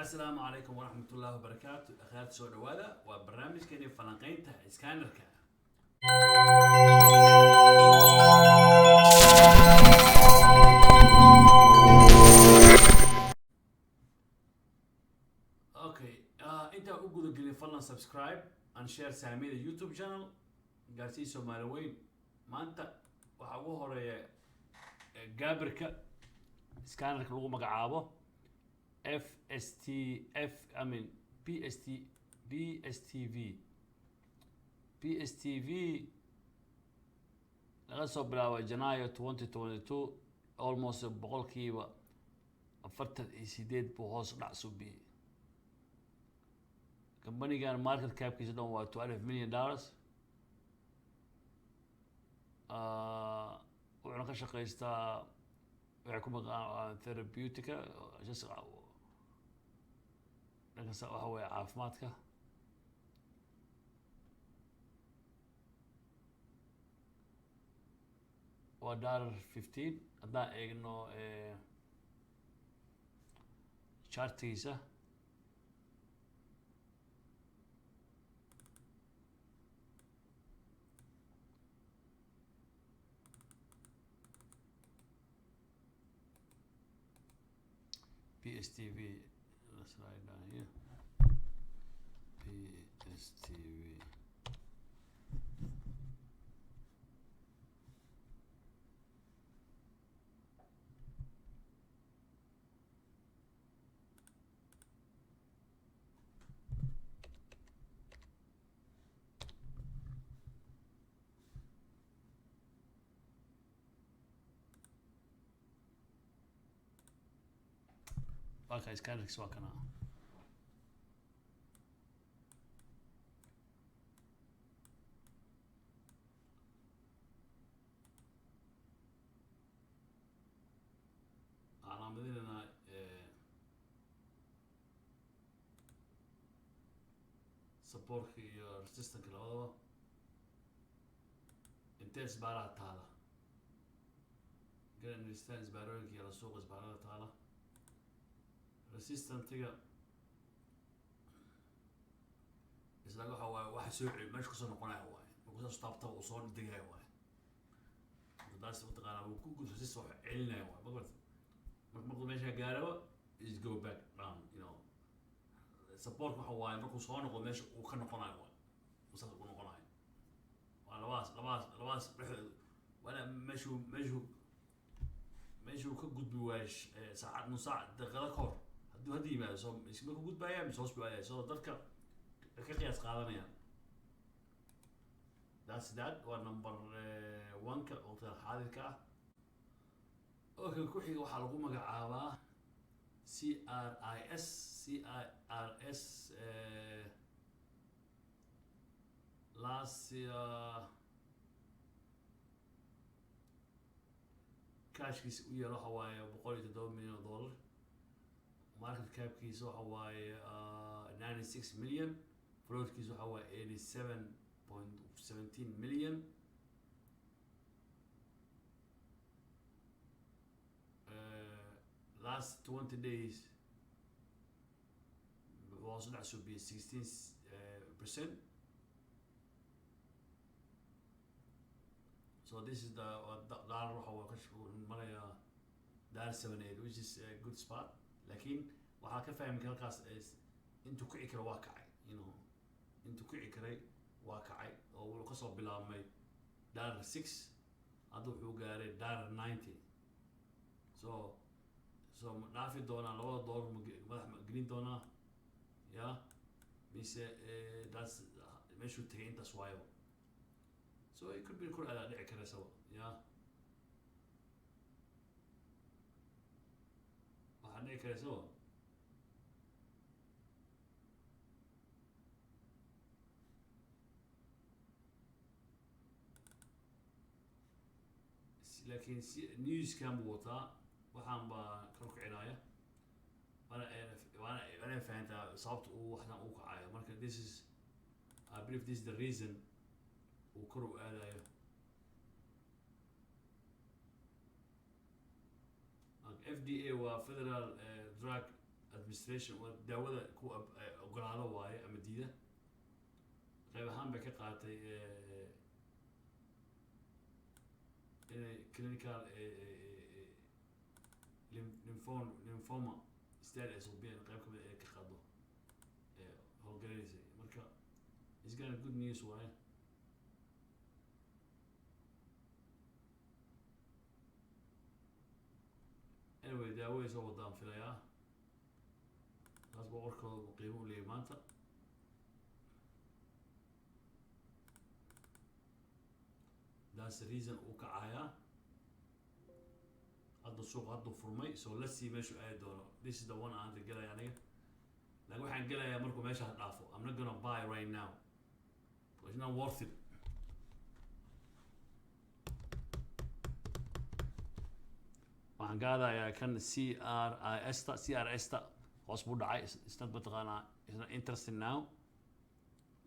السلام عليكم ورحمة الله وبركاته. أخوات سو دوادا وبرنامج كني فلانقينتا إسكانركا. أوكي أنت أقول قلي فلان سبسكرايب and share سامي اليوتيوب channel قارسي سومالوين ما أنت وحوه رأي جابركا إسكانركا لغو مقعابه FSTF I mean PSTV laga soo bilaabo Janaayo 2022 almost boqolkiiba 48 buu hoos u dhac subiyay company-gan market cap-kiisa dhan waa $12 million wuxuuna ka shaqaystaa waxay ku maqaan therapeutica dhankaas waxa weeye caafimaadka waa $15 haddaan eegno chartigiisa PSTV. Let's write down here. PSTV. Okay, it's kind of swakana. Calaamadiina supportka iyo resistance labadaba intee isbaaraha taala garan resistance isbaarooyinka iyo suuqa isbaarada taala resistance-ga isla waxa soo celi meesha kusoo noqonaya waaye markuu soo taabta uu soo dhigaya waaye daas u taqaana uu ku gudo resist wax celinaya waaye markuu meesha gaaro is go back down support waxa waaye markuu soo noqdo meesha uu ka noqonayo waaye uu saas u noqonayo waa labaas wala meeshu ka gudbi waash saacad nus saac daqiiqado ka hor hadduu hadda yimaado soo isma ka gudbaya mise hoos buaaya soo dadka ka qiyaas qaadanayaan that waa number 1ka waqtiga xaadirka ah okay ku xiga waxaa lagu magacaabaa CRIS last cashkiisa u yeelo waxa waaye $107 million market capkiisa waxa waaye 96 million floatkiisa waxa waaye 87.17 million last 20 days was not should be 16%. So this is the dollar $78 which is a good spot. لكن waxaa ka fahmi halkaas intuu kici karo waa kacay intuu kici karay waa kacay oo wuxuu ka soo bilaabmay $6 hadda wuxuu gaaray $90 so ma dhaafi doonaa $2 madax ma gelin doonaa ya mise that's meeshuu tagay intaas waayo so it could be kor adaa dhici karaysaba ya waxaa dhici karaysaba لكن نيوز كان بوطا waxaan baa kor kicinaya waana fahantaa sababta uu waxdan uu kacayo marka this is I believe this is the reason uu kor u aadayo FDA waa Federal Drug administration waa daawada ku ogolaado waaye ama diida qayb ahaan bay ka qaatay inay clinical lymphoma study ay suubiyeen qayb kamid ay ka qaado howlgalaysay marka is gonna good news waaye anyway daawo ay soo wadaan filayaa taas baa warkooda qiimo u leeyahay maanta that's the reason uu kacayaa hadda suuq hadduu furmay so let's see meeshu aadi doono this is the one aan hadda gelaya aniga laakiin waxaan gelayaa markuu meesha ha dhaafo I'm not gonna buy right now because it's not worth it waxaan gaadayaa kan CRS ta hoos buu dhacay isna mataqaanaa isna interesting now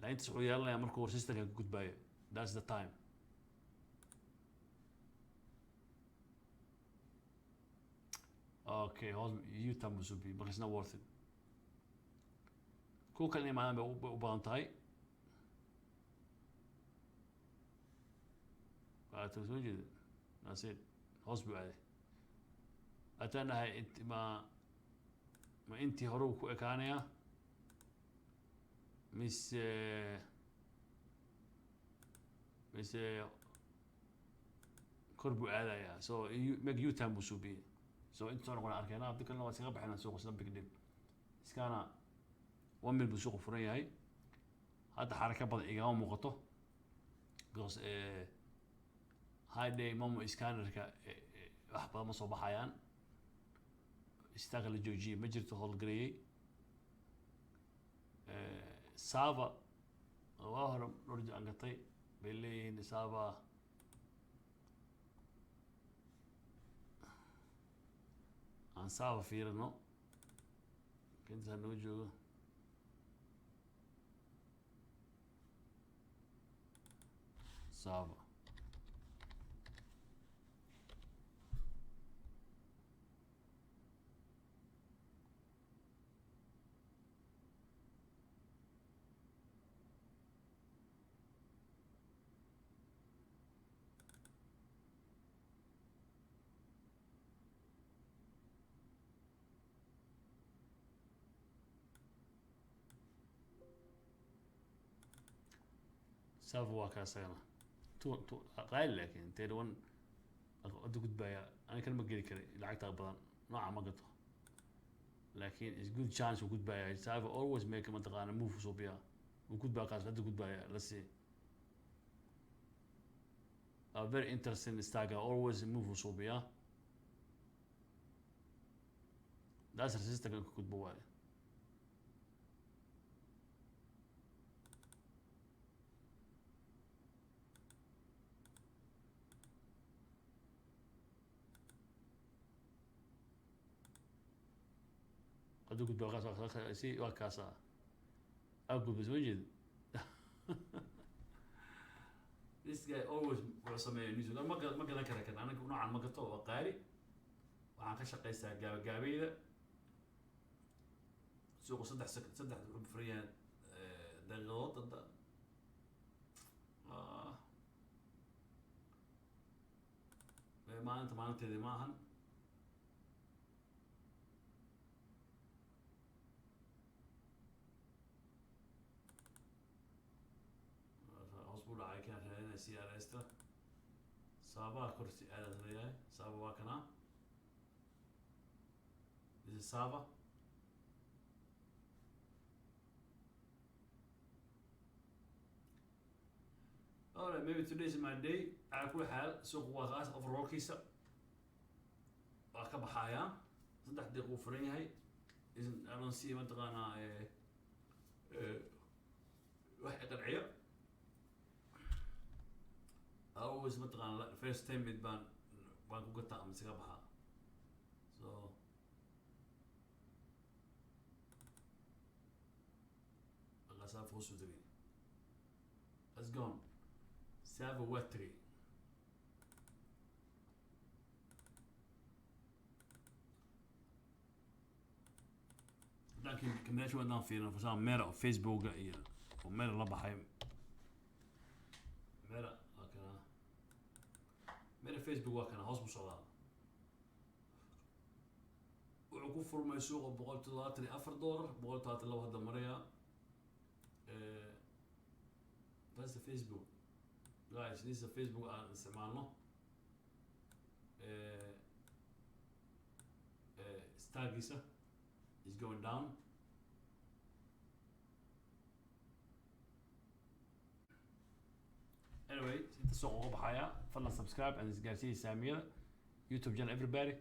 laakiin intaas wuxuu yeelanayaa markuu systemka ka gudbaayo that's the time okay hoos U-turn buu suubiye marka isna worth it kuwa kale imaadaan bay u badan tahay waata soo jeeda that's it hoos buu aaday atanahay ma intii hore uu ku ekaanayaa mise kor buu aadayaa so make U-turn buu suubiyey so inta soo noqona arkeenaa hadda kalena waa iskaga baxaynaa suuqa isna big dip iskana 1 mil buu suuqa furan yahay hadda xaraka badan igama muuqato because high day momo scannerka wax badan ma soo baxayaan istaaga la joojiyey ma jirto howlgareeyey sava waa hore dhorji aan gatay bay leeyihiin sava aan sava fiirino intaa noo joogo sava سافو وكاسينا تو قايل لكن تيرون أدو قد بايا أنا كلمة قلي كري لعقتها بدن نوعا ما قطع لكن is good chance وقد بايا سافو always make منطقة أنا move صوبيا وقد بايا قاس أدو قد بايا let's see a very interesting stagger always move صوبيا that's resistant قد بواي أدو قد باقاس سي وكاسا أقول بس وجد this guy always وصمي نيزو ما قد ذكر كذا أنا نوعا ما قطعه وقاري وعن خشة قيسة جابية سوق صدح فريان دغوط ضد ما أنت ذي ماهن أصبر على كان هنا CRS تا سابا كرسي على الرياي سابا واكنا this is Sava alright maybe today is my day على كل حال سوق وغاز overall كيسا وكب حياة صدق دقيقة فرني هاي إذن أنا نسي منطقة واحد قرعية always منطقة first time بان قطع من سكابها so غساف فوس ودري let's go سافو وتري لكن كمان شو عندنا في نفسنا ميرا فيسبوك وميرا لبحي ميرا لكن ميرا فيسبوك وكان هوس بصلاة وعقوب فرما يسوق بقول تلاتري $4 بقول تلاتري لو هذا مريا بس فيسبوك guys لسه فيسبوك استعمالنا ستارجيسا is going down. Anyway, انت سوق بحياة فضلا subscribe and Garcia Samir YouTube channel everybody.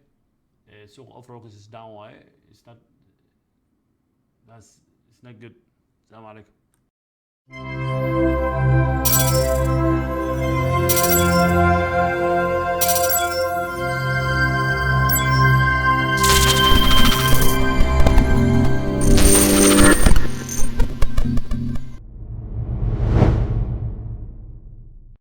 سوق off focus is down. It's not good. السلام عليكم.